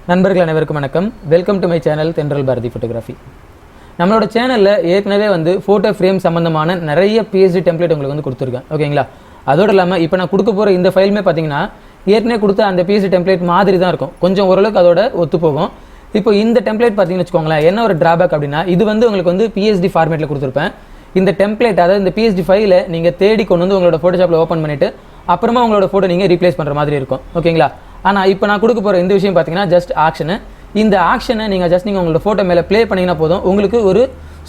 நண்பர்கள் அனைவருக்கும் வணக்கம். வெல்கம் டு மை சேனல் தென்றல் பாரதி ஃபோட்டோகிராஃபி. நம்மளோட சேனலில் ஏற்கனவே ஃபோட்டோ ஃப்ரேம் சம்மந்தமான நிறைய பிஎஸ்டி டெம்ப்ளேட் உங்களுக்கு கொடுத்துருக்கேன். ஓகேங்களா? அதோடு இல்லாமல் இப்போ நான் கொடுக்க போகிற இந்த ஃபைலுமே பார்த்தீங்கன்னா ஏற்கனவே கொடுத்த அந்த பிஎஸ்டி டெம்ப்ளேட் மாதிரி தான் இருக்கும். கொஞ்சம் ஓரளவுக்கு அதோட ஒத்து போகும். இப்போ இந்த டெம்ப்ளேட் பார்த்தீங்கன்னு வச்சுக்கோங்களேன், என்ன ஒரு ட்ராபேக் அப்படின்னா இது உங்களுக்கு பிஎஸ்டி ஃபார்மேட்டில் கொடுத்துருப்பேன். இந்த டெம்ப்ளேட், அதாவது இந்த பிஎஸ்டி ஃபைலை நீங்கள் தேடி கொண்டு உங்களோட ஃபோட்டோஷாப்பில் ஓப்பன் பண்ணிவிட்டு அப்புறமா உங்களோட ஃபோட்டோ நீங்கள் ரீப்ளேஸ் பண்ணுற மாதிரி இருக்கும். ஓகேங்களா? ஆனால் இப்போ நான் கொடுக்க போகிற இந்த விஷயம் பார்த்தீங்கன்னா ஜஸ்ட் ஆக்ஷனு. இந்த ஆக்ஷனை நீங்கள் உங்களோட ஃபோட்டோ மேலே ப்ளே பண்ணிங்கன்னா போதும், உங்களுக்கு ஒரு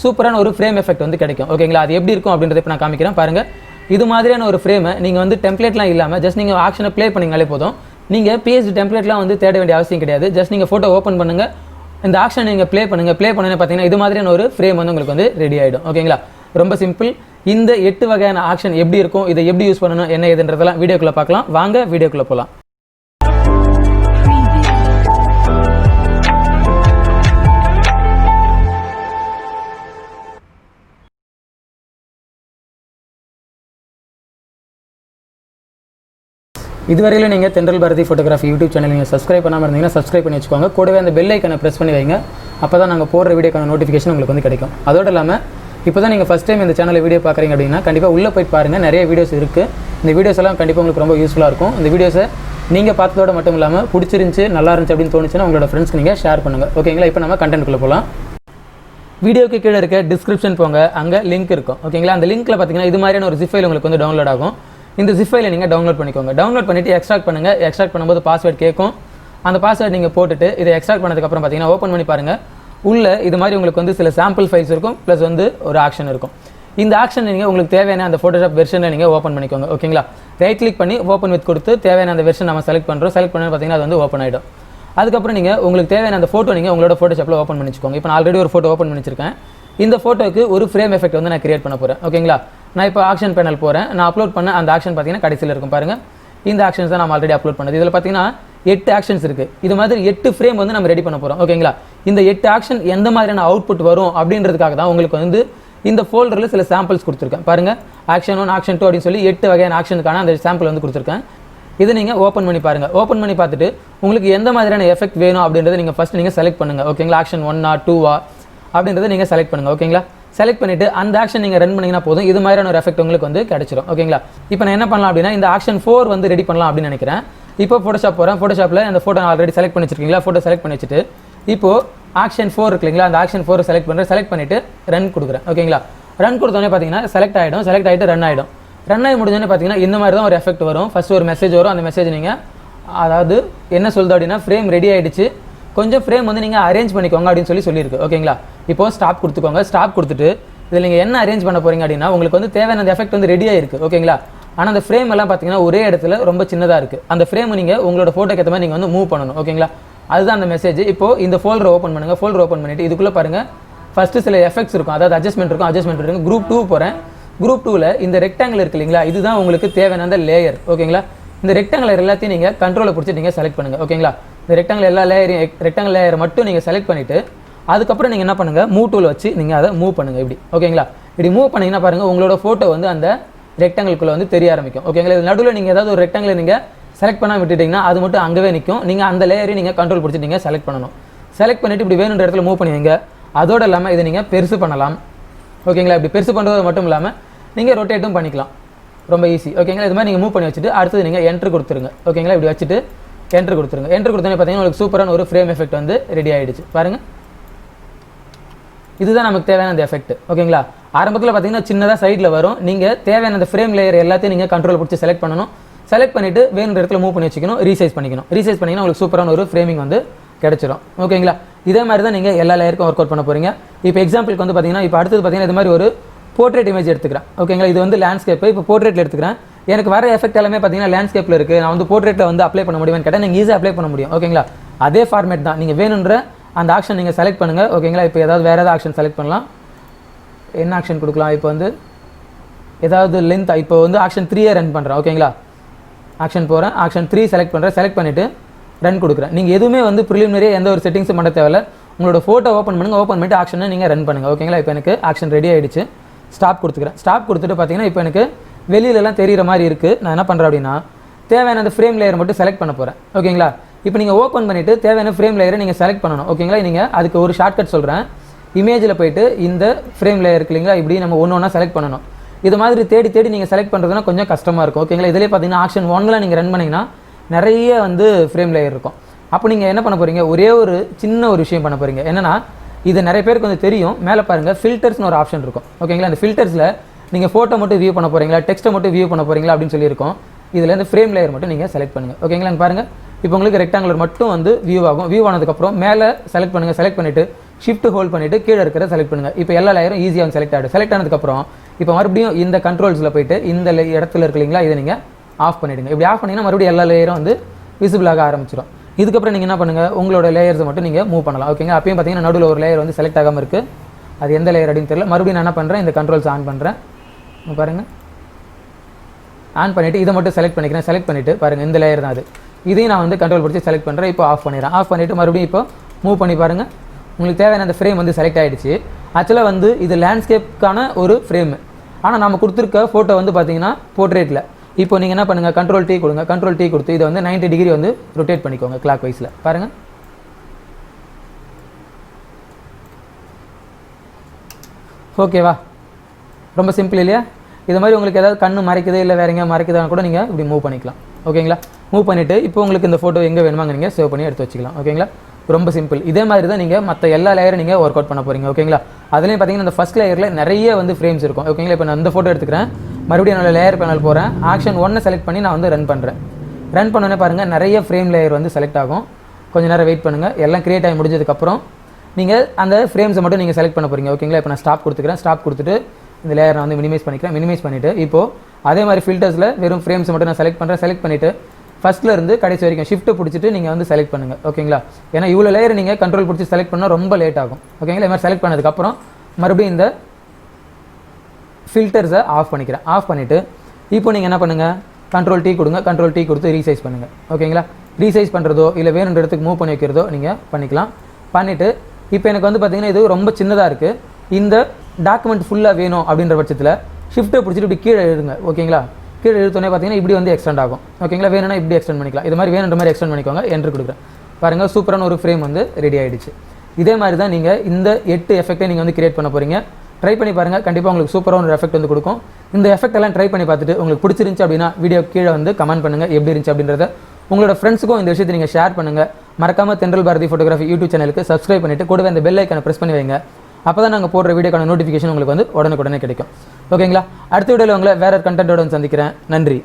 சூப்பரான ஒரு ஃப்ரேம் எஃபெக்ட் கிடைக்கும். ஓகேங்களா? அது எப்படி இருக்கும் அப்படின்றத இப்போ நான் காமிக்கிறேன் பாருங்கள். இது மாதிரியான ஒரு ஃப்ரேமை நீங்கள் டெம்ப்ளேட்லாம் இல்லாமல் ஜஸ்ட் நீங்கள் ஆக்ஷனை ப்ளே பண்ணிங்கனாலே போதும். நீங்கள் பிஎஸ்டி டெம்ப்ளேட்லாம் தேட வேண்டிய அவசியம் கிடையாது. ஜஸ்ட் நீங்கள் ஃபோட்டோ ஓப்பன் பண்ணுங்கள், இந்த ஆக்ஷனை நீங்கள் ப்ளே பண்ணுங்கள். ப்ளே பண்ணி பார்த்தீங்கன்னா இது மாதிரியான ஒரு ஃப்ரேம் உங்களுக்கு ரெடி ஆகிடும். ஓகேங்களா? ரொம்ப சிம்பிள். இந்த 8 வகையான ஆக்ஷன் எப்படி இருக்கும், இதை எப்படி யூஸ் பண்ணணும், என்ன ஏதுன்றதெல்லாம் வீடியோக்குள்ளே பார்க்கலாம். வாங்க வீடியோக்குள்ளே போகலாம். இதுவரையில் நீங்கள் தென்றல் பாரதி ஃபோட்டோகிராஃபி யூடியூப் சேனல் நீங்கள் சப்ஸ்கிரைப் பண்ணாமல் இருந்தீங்கன்னா சப்ஸ்கிரைப் பண்ணி வச்சுக்கோங்க. கூடவே அந்த பெல் ஐக்கனை ப்ரெஸ் பண்ணி வைங்க. அப்போ தான் நாங்கள் போடுற வீடியோக்கான நோட்டிஃபிகேஷன் உங்களுக்கு கிடைக்கும். அதோடு இல்லாமல் இப்போ தான் நீங்கள் ஃபஸ்ட் டைம் இந்த சேனலில் வீடியோ பார்க்குறீங்க அப்படின்னா கண்டிப்பாக உள்ளே போய் பாருங்கள். நிறைய வீடியோஸ் இருக்குது. இந்த வீடியோஸ் எல்லாம் கண்டிப்பாக உங்களுக்கு ரொம்ப யூஸ்ஃபுல்லாக இருக்கும். இந்த வீடியோஸை நீங்கள் பார்த்ததோட மட்டும் இல்லாமல் பிடிச்சிருந்துச்சி, நல்லா இருந்துச்சு அப்படின்னு தோணுச்சுன்னா உங்களோட ஃப்ரெண்ட்ஸ்க்கு நீங்கள் ஷேர் பண்ணுங்கள். ஓகேங்களா? இப்போ நம்ம கண்டென்ட்குள்ளே போகலாம். வீடியோக்கு கீழே இருக்க டிஸ்கிரிப்ஷன் போங்க, அங்கே லிங்க் இருக்கும். ஓகேங்களா? அந்த லிங்க்கில் பார்த்தீங்கன்னா இது மாதிரியான ஒரு ஜிப் ஃபைல் உங்களுக்கு டவுன்லோட் ஆகும். இந்த ஜிப் ஃபைலை நீங்கள் டவுன்லோட் பண்ணிக்கோங்க. டவுன்லோட் பண்ணிவிட்டு எக்ஸ்ட்ராக்ட் பண்ணுங்கள். எக்ஸ்ட்ராக்ட் பண்ணும்போது பாஸ்வேர்ட் கேட்கும். அந்த பாஸ்வேர்ட் நீங்கள் போட்டுட்டு இதை எக்ஸ்ட்ராக்ட் பண்ணதுக்கப்புறம் பார்த்தீங்கன்னா ஓப்பன் பண்ணி பாருங்கள். உள்ளே இது மாதிரி உங்களுக்கு சில சாம்பிள் ஃபைல்ஸ் இருக்கும், ப்ளஸ் ஒரு ஆக்ஷன் இருக்கும். இந்த ஆக்ஷன் நீங்கள் உங்களுக்கு தேவையான அந்த ஃபோட்டோஷாப் வெர்ஷனை நீங்கள் ஓப்பன் பண்ணிக்கோங்க. ஓகேங்களா? ரைட் கிளிக் பண்ணி ஓப்பன் வித் கொடுத்து தேவையான அந்த வெர்ஷன் நம்ம செலக்ட் பண்ணுறோம். செலக்ட் பண்ணி பார்த்தீங்கன்னா அது ஓப்பன் ஆகிடும். அதுக்கப்புறம் நீங்கள் உங்களுக்கு தேவையான அந்த ஃபோட்டோ நீங்கள் உங்களோட ஃபோட்டோஷாப்பில் ஓப்பன் பண்ணிச்சுக்கோங்க. இப்போ நான் ஆல்ரெடி ஒரு ஃபோட்டோ ஓப்பன் பண்ணிச்சிருக்கேன். இந்த ஃபோட்டோக்கு ஒரு ஃப்ரேம் எஃபெக்ட் நான் கிரியேட் பண்ண போகிறேன். ஓகேங்களா? நான் இப்போ ஆக்ஷன் பேனல் போகிறேன். நான் அப்லோட் பண்ண அந்த ஆக்ஷன் பார்த்தீங்கன்னா கடைசியில் இருக்கும் பாருங்கள். இந்த ஆக்ஷன்ஸ் தான் நம்ம ஆல்ரெடி அப்லோட் பண்ணது. இதில் பார்த்தீங்கன்னா 8 ஆக்ஷன்ஸ் இருக்குது. இது மாதிரி 8 ஃப்ரேம் நம்ம ரெடி பண்ண போகிறோம். ஓகேங்களா? இந்த 8 ஆக்ஷன் எந்த மாதிரியான அவுட்புட் வரும் அப்படின்றதுக்காக தான் உங்களுக்கு இந்த ஃபோல்டரில் சில சாம்பிள்ஸ் கொடுத்துருக்கேன் பாருங்கள். ஆக்ஷன் 1, ஆக்ஷன் 2 அப்படின்னு சொல்லி 8 வகையான ஆக்ஷனுக்கான அந்த சாம்பிள் கொடுத்துருக்கேன். இதை நீங்கள் ஓப்பன் பண்ணி பாருங்கள். ஓப்பன் பண்ணி பார்த்துட்டு உங்களுக்கு எந்த மாதிரியான எஃபெக்ட் வேணும் அப்படின்றத நீங்கள் ஃபஸ்ட் நீங்கள் செலக்ட் பண்ணுங்கள். ஓகேங்களா? ஆக்ஷன் 1 2 அப்படின்றத நீங்கள் செலக்ட் பண்ணுங்கள். ஓகேங்களா? செலக்ட் பண்ணிவிட்டு அந்த ஆக்ஷன் நீங்கள் ரன் பண்ணிங்கன்னா போதும், இது மாதிரியான ஒரு எஃபெக்ட் உங்களுக்கு கிடைச்சிடும். ஓகேங்களா? இப்போ நான் என்ன பண்ணலாம் அப்படின்னா இந்த ஆக்ஷன் 4 ரெடி பண்ணலாம் அப்படின்னு நினைக்கிறேன். இப்போ ஃபோட்டோஷாப் போகிறேன். ஃபோட்டோஷாப்பில் அந்த ஃபோட்டோ ஆல்ரெடி செலக்ட் பண்ணி வச்சிருக்கீங்களா? ஃபோட்டோ செலக்ட் பண்ணி வச்சுட்டு இப்போது ஆக்ஷன் 4 இருக்கு இல்லைங்களா? அந்த ஆக்ஷன் 4 செலக்ட் பண்ணுறேன். செலக்ட் பண்ணிவிட்டு ரன் கொடுக்குறேன். ஓகேங்களா? ரன் கொடுத்தோன்னே பார்த்தீங்கன்னா செலக்ட் ஆகிடும். செலக்ட் ஆகிட்டு ரன் ஆகிடும். ரன் ஆகி முடிஞ்சோன்னே பார்த்தீங்கன்னா இந்த மாதிரி தான் ஒரு எஃபெக்ட் வரும். ஃபஸ்ட்டு ஒரு மெசேஜ் வரும். அந்த மெசேஜ் நீங்கள் அதாவது என்ன சொல்லுது அப்படின்னா ஃப்ரேம் ரெடி ஆகிடுச்சு, கொஞ்சம் ஃப்ரேம் நீங்கள் அரேஞ்ச் பண்ணிக்கோங்க அப்படின்னு சொல்லியிருக்கு. ஓகேங்களா? இப்போது ஸ்டாப் கொடுத்துக்கோங்க. ஸ்டாப் கொடுத்துட்டு இதில் நீங்கள் என்ன அரேஞ்ச் பண்ண போகிறீங்க அப்படின்னா உங்களுக்கு தேவையான அந்த எஃபெக்ட் ரெடி ஆகிருக்கு. ஓகேங்களா? ஆனால் அந்த ஃப்ரேம் எல்லாம் பார்த்தீங்கன்னா ஒரே இடத்துல ரொம்ப சின்னதாக இருக்குது. அந்த ஃப்ரேம் நீங்கள் உங்களோட ஃபோட்டோக்கு ஏற்ற மாதிரி நீங்கள் மூவ் பண்ணணும். ஓகேங்களா? அதுதான் அந்த மெசேஜ். இப்போது இந்த ஃபோல்டர் ஓப்பன் பண்ணுங்கள். ஃபோல்டர் ஓப்பன் பண்ணிவிட்டு இதுக்குள்ளே பாருங்கள், ஃபஸ்ட்டு சில எஃபெக்ட்ஸ் இருக்கும், அதாவது அட்ஜஸ்ட்மெண்ட் இருக்கும். குரூப் 2 போகிறேன். குரூப் 2ல் இந்த ரெக்டாங்கிள் இருக்குது இல்லைங்களா? இதுதான் உங்களுக்கு தேவையான அந்த லேயர். ஓகேங்களா? இந்த ரெக்டாங்கிள் எல்லாத்தையும் நீங்கள் கண்ட்ரோலை பிடிச்சி நீங்கள் செலக்ட் பண்ணுங்கள். ஓகேங்களா? இந்த ரெக்டாங்கிள் எல்லா லேயரையும் ரெக்டாங்கிள் லேயரை மட்டும் நீங்கள் செலக்ட் பண்ணிவிட்டு அதுக்கப்புறம் நீங்கள் என்ன பண்ணுங்கள், மூவ் டூல் வச்சு நீங்கள் அதை மூவ் பண்ணுங்கள். இப்படி. ஓகேங்களா? இப்படி மூவ் பண்ணிங்கன்னா பாருங்கள் உங்களோட ஃபோட்டோ அந்த ரெக்டாங்கிள்குள்ளே தெரிய ஆரம்பிக்கும். ஓகேங்களா? இது நடுவில் நீங்கள் ஏதாவது ஒரு ரெக்டாங்கிள் நீங்கள் செலக்ட் பண்ணால் விட்டுட்டிங்கன்னா அது மட்டும் அங்கேவே நிற்கும். நீங்கள் அந்த லேயரையும் நீங்கள் கண்ட்ரோல் பிடிச்சி நீங்கள் செலக்ட் பண்ணணும். செலக்ட் பண்ணிவிட்டு இப்படி வேணுன்ற இடத்துல மூவ் பண்ணுவீங்க. அதோடு இல்லாமல் இதை நீங்கள் பெருசு பண்ணலாம். ஓகேங்களா? இப்படி பெருசு பண்ணுறது மட்டும் இல்லாமல் நீங்கள் ரொட்டேட்டும் பண்ணிக்கலாம். ரொம்ப ஈஸி. ஓகேங்களா? இது மாதிரி நீங்கள் மூவ் பண்ணி வச்சுட்டு அடுத்தது நீங்கள் என்ட்ரு கொடுத்துருங்க. ஓகேங்களா? இப்படி வச்சுட்டு என்ட்ரு கொடுத்துருங்க. என்ட்ரு கொடுத்தோன்னே பார்த்தீங்கன்னா உங்களுக்கு சூப்பரான ஒரு ஃப்ரேம் எஃபெக்ட் ரெடி ஆகிடுச்சு பாருங்கள். இதுதான் நமக்கு தேவையான அந்த எஃபெக்ட். ஓகேங்களா? ஆரம்பத்தில் பார்த்தீங்கன்னா சின்னதாக சைடில் வரும். நீங்கள் தேவையான அந்த ஃப்ரேம் லேயர் எல்லாத்தையும் நீங்கள் கண்ட்ரோல் பிடிச்சி செலக்ட் பண்ணணும். செலக்ட் பண்ணிவிட்டு வேணுன்ற இடத்துல மூவ் பண்ணி வச்சுக்கணும். ரீசைஸ் பண்ணிக்கணும். ரீசைஸ் பண்ணிங்கன்னா உங்களுக்கு சூப்பரான ஒரு ஃப்ரேமிங் கிடச்சிரும். ஓகேங்களா? இதே மாதிரி தான் நீங்கள் எல்லா லேயருக்கும் ஒர்க் அவுட் பண்ண போகிறீங்க. இப்போ எக்ஸாம்பிளுக்கு பார்த்தீங்கன்னா இப்போ அடுத்தது பார்த்தீங்கன்னா இது மாதிரி ஒரு போர்ட்ரேட் இமேஜ் எடுத்துக்கிறேன். ஓகேங்களா? இது லேண்ட்ஸ்கேப்பு. இப்போ போர்ட்ரேட்டில் எடுத்துக்கிறேன். எனக்கு வர எஃபெக்ட் எல்லாமே பார்த்தீங்கன்னா லேண்ட்ஸ்கேப்பில் இருக்குது. நான் போர்ட்ரேட்டில் அப்ளை பண்ண முடியும்னு கேட்டால் நீங்கள் ஈஸியாக அப்ளை பண்ண முடியும். ஓகேங்களா? அதே ஃபார்மேட் தான். நீங்கள் வேணுன்ற அந்த ஆக்ஷன் நீங்கள் செலக்ட் பண்ணுங்கள். ஓகேங்களா? இப்போ வேறு ஏதாவது ஆக்ஷன் செலக்ட் பண்ணலாம். என்ன ஆக்ஷன் கொடுக்கலாம்? இப்போ ஏதாவது லென்த், இப்போ ஆக்ஷன் 3 ரன் பண்ணுறேன். ஓகேங்களா? ஆக்ஷன் போகிறேன். ஆக்ஷன் 3 செலக்ட் பண்ணுறேன். செலக்ட் பண்ணிவிட்டு ரன் கொடுக்குறேன். நீங்கள் எதுவுமே ப்ரிலிமினரியாக எந்த ஒரு செட்டிங்ஸும் பண்ண தேவையில்ல. உங்களோட ஃபோட்டோ ஓப்பன் பண்ணுங்கள். ஓப்பன் பண்ணிட்டு ஆக்ஷனை நீங்கள் ரன் பண்ணுங்கள். ஓகேங்களா? இப்போ எனக்கு ஆக்ஷன் ரெடி ஆகிடுச்சு. ஸ்டாப் கொடுத்துக்கிறேன். ஸ்டாப் கொடுத்துட்டு பார்த்தீங்கன்னா இப்போ எனக்கு வெளியிலலாம் தெரிகிற மாதிரி இருக்குது. நான் என்ன பண்ணுறேன் அப்படின்னா தேவையான அந்த ஃப்ரேம் லேயர் மட்டும் செலக்ட் பண்ண போகிறேன். ஓகேங்களா? இப்போ நீங்கள் ஓப்பன் பண்ணிவிட்டு தேவையான ஃப்ரேம் லேயரை நீங்கள் செலக்ட் பண்ணணும். ஓகேங்களா? நீங்கள் அதுக்கு ஒரு ஷார்ட்கட் சொல்கிறேன். இமேஜில் போய்ட்டு இந்த ஃப்ரேம் லேயர் இருக்கு இல்லைங்களா, இப்படி நம்ம ஒன்று ஒன்றா செலக்ட் பண்ணணும். இது மாதிரி தேடி தேடி நீங்கள் செலக்ட் பண்ணுறதுனா கொஞ்சம் கஷ்டமாக இருக்கும். ஓகேங்களா? இதிலே பார்த்தீங்கன்னா ஆக்ஷன் 1ல் நீங்கள் ரன் பண்ணிங்கன்னா நிறைய வந்து ஃப்ரேம் லேயர் இருக்கும். அப்போ நீங்கள் என்ன பண்ண போகிறீங்க, ஒரே ஒரு சின்ன ஒரு விஷயம் பண்ண போகிறீங்க. என்னென்னா, இது நிறைய பேருக்கு வந்து தெரியும். மேலே பாருங்கள் ஃபில்டர்ஸ்னு ஒரு ஆப்ஷன் இருக்கும். ஓகேங்களா? அந்த ஃபில்டர்ஸில் நீங்கள் ஃபோட்டோ மட்டும் வியூ பண்ண போகிறீங்களா, டெக்ஸ்ட்டை மட்டும் வியூ பண்ண போகிறீங்களா அப்படின்னு சொல்லியிருக்கோம். இதில் இந்த ஃப்ரேம் லேயர் மட்டும் நீங்கள் செலக்ட் பண்ணுங்கள். ஓகேங்களா? பாருங்கள், இப்போ உங்களுக்கு ரெக்டாங்குலர் மட்டும் வந்து வியூ ஆகும். வியூ ஆனதுக்கப்புறம் மேலே செலக்ட் பண்ணுங்கள். செலக்ட் பண்ணிவிட்டு ஷிஃப்ட் ஹோல்ட் பண்ணிவிட்டு கீழே இருக்கிறத செலக்ட் பண்ணுங்கள். இப்போ எல்லா லேயரும் ஈஸியாக வந்து செலக்ட் ஆகிடும். செலக்ட் ஆனதுக்கப்புறம் இப்போ மறுபடியும் இந்த கண்ட்ரோல்ஸில் போய்ட்டு இந்த இடத்துல இருக்கு இல்லைங்களா, இதை நீங்கள் ஆஃப் பண்ணிவிடுங்க. இப்படி ஆஃப் பண்ணிங்கன்னா மறுபடியும் எல்லா லேயரும் வந்து விசிபிள் ஆக ஆரம்பிச்சிடும். இதுக்கப்புறம் நீங்கள் என்ன பண்ணுங்கள், உங்களோட லேயர்ஸை மட்டும் நீங்கள் மூவ் பண்ணலாம். ஓகேங்க? அப்பயும் பார்த்தீங்கன்னா நடுவில் ஒரு லேயர் வந்து செலக்ட் ஆகாமல் இருக்குது. அது எந்த லேயர் அப்படின்னு தெரியல. மறுபடியும் நான் என்ன பண்ணுறேன், இந்த கண்ட்ரோல்ஸ் ஆன் பண்ணுறேன். பாருங்கள், ஆன் பண்ணிவிட்டு இதை மட்டும் செலக்ட் பண்ணிக்கிறேன். செலக்ட் பண்ணிவிட்டு பாருங்கள், இந்த லேயர் தான் அது. இதையும் நான் வந்து கண்ட்ரோல் பிடிச்சி செலக்ட் பண்ணுறேன். இப்போ ஆஃப் பண்ணிடுறேன். ஆஃப் பண்ணிவிட்டு மறுபடியும் இப்போ மூவ் பண்ணி பாருங்கள். உங்களுக்கு தேவையான அந்த ஃப்ரேம் வந்து செலக்ட் ஆகிடுச்சு. ஆக்சுவலாக வந்து இது லேண்ட்ஸ்கேப்க்கான ஒரு ஃப்ரேமு. ஆனால் நம்ம கொடுத்துருக்க ஃபோட்டோ வந்து பார்த்தீங்கன்னா போர்ட்ரேட்டில். இப்போ நீங்கள் என்ன பண்ணுங்கள், கண்ட்ரோல் டீ கொடுங்க. கண்ட்ரோல் டீ கொடுத்து இதை வந்து 90 டிகிரி வந்து ரொட்டேட் பண்ணிக்கோங்க கிளாக் வைஸில். பாருங்கள், ஓகேவா? ரொம்ப சிம்பிள் இல்லையா? இது மாதிரி உங்களுக்கு ஏதாவது கண்ணு மறைக்குது இல்லை வேறு எங்கேயா மறைக்குதான்னு கூட நீங்கள் இப்படி மூவ் பண்ணிக்கலாம். ஓகேங்களா? மூவ் பண்ணிவிட்டு இப்போ உங்களுக்கு இந்த ஃபோட்டோ எங்கே வேணுமாங்க நீங்கள் சேவ் பண்ணி எடுத்து வச்சுக்கலாம். ஓகேங்களா? ரொம்ப சிம்பிள். இதே மாதிரி தான் நீங்கள் மற்ற எல்லா லேயரும் நீங்கள் ஒர்க் அவுட் பண்ண போகிறீங்க. ஓகேங்களா? அதுலேயும் பார்த்தீங்கன்னா இந்த ஃபஸ்ட் லேயரில் நிறைய வந்து ஃப்ரேம்ஸ் இருக்கும். ஓகேங்களா? இப்போ நான் இந்த ஃபோட்டோ எடுத்துக்கிறேன். மறுபடியும் என்னோட லேயர் பேனல் போகிறேன். ஆக்ஷன் 1 செலக்ட் பண்ணி நான் வந்து ரன் பண்ணுறேன். ரன் பண்ணோன்னே பாருங்கள், நிறைய ஃப்ரேம் லேயர் வந்து செலக்ட் ஆகும். கொஞ்சம் நேரம் வெயிட் பண்ணுங்கள். எல்லாம் கிரியேட் ஆகி முடிஞ்சதுக்கப்புறம் நீங்கள் அந்த ஃப்ரேம்ஸை மட்டும் நீங்கள் செலக்ட் பண்ண போகிறீங்க. ஓகேங்களா? இப்போ நான் ஸ்டாப் கொடுத்துக்கிறேன். ஸ்டாப் கொடுத்துட்டு இந்த லேயர் நான் வந்து மினிமைஸ் பண்ணிக்கிறேன். மினிமைஸ் பண்ணிவிட்டு இப்போது அதே மாதிரி ஃபில்டர்ஸில் வெறும் ஃப்ரேம்ஸை மட்டும் நான் செலக்ட் பண்ணுறேன். செலக்ட் பண்ணிவிட்டு ஃபஸ்ட்டில் இருந்து கடைசி வரைக்கும் ஷிஃப்ட்டை பிடிச்சிட்டு நீங்கள் வந்து செலக்ட் பண்ணுங்கள். ஓகேங்களா? ஏன்னா இவ்வளோ லேயர் நீங்கள் கண்ட்ரோல் பிடிச்சி செலக்ட் பண்ணால் ரொம்ப லேட் ஆகும். ஓகேங்களா? இது மாதிரி செலக்ட் பண்ணதுக்கப்புறம் மறுபடியும் இந்த ஃபில்டர்ஸை ஆஃப் பண்ணிக்கிறேன். ஆஃப் பண்ணிவிட்டு இப்போ நீங்கள் என்ன பண்ணுங்கள், கண்ட்ரோல் டீ கொடுங்க. கண்ட்ரோல் டீ கொடுத்து ரீசைஸ் பண்ணுங்கள். ஓகேங்களா? ரீசைஸ் பண்ணுறதோ இல்லை வேணுன்ற இடத்துக்கு மூவ் பண்ணி வைக்கிறதோ நீங்கள் பண்ணிக்கலாம். பண்ணிவிட்டு இப்போ எனக்கு வந்து பார்த்திங்கன்னா இது ரொம்ப சின்னதாக இருக்குது. இந்த டாக்குமெண்ட் ஃபுல்லாக வேணும் அப்படின்ற பட்சத்தில் ஷிஃப்ட்டை பிடிச்சிட்டு இப்படி கீழே எழுதுங்க. ஓகேங்களா? கீழே எழுத்தோன்னே பார்த்தீங்கன்னா இப்படி வந்து எக்ஸ்டெண்ட் ஆகும். ஓகேங்களா? வேணும்னா இப்படி எக்ஸ்டெண்ட் பண்ணிக்கலாம். இது மாதிரி வேணுன்ற மாதிரி எக்ஸ்டெண்ட் பண்ணிக்கோங்க. என்ட்ரு கொடுக்குறேன். பாருங்கள், சூப்பரான ஒரு ஃப்ரேம் வந்து ரெடி ஆகிடுச்சு. இதே மாதிரி தான் நீங்கள் இந்த 8 எஃபெக்ட்டை நீங்கள் வந்து கிரியேட் பண்ண போகிறீங்க. ட்ரை பண்ணி பாருங்கள். கண்டிப்பாக உங்களுக்கு சூப்பரான ஒரு எஃபெக்ட் வந்து கொடுக்கும். இந்த எஃபெக்ட் எல்லாம் ட்ரை பண்ணி பார்த்துட்டு உங்களுக்கு பிடிச்சிருந்துச்சு அப்படின்னா வீடியோ கீழே வந்து கமெண்ட் பண்ணுங்கள் எப்படி இருந்துச்சு அப்படின்றத. உங்களோட ஃப்ரெண்ட்ஸுக்கும் இந்த விஷயத்தை நீங்கள் ஷேர் பண்ணுங்கள். மறக்காமல் தென்றல் பாரதி ஃபோட்டோகிராஃபி யூடியூப் சேனலுக்கு சப்ஸ்கிரைப் பண்ணிவிட்டு கூடவே அந்த பெல் ஐக்கானை ப்ரெஸ் பண்ணி வைங்க. அப்போ தான் நாங்கள் போடுற வீடியோக்கான நோட்டிஃபிகேஷன் உங்களுக்கு வந்து உடனுக்குடனே கிடைக்கும். ஓகேங்களா? அடுத்த வீடியோவில் உங்களை வேறு கண்டென்ட்டோட சந்திக்கிறேன். நன்றி.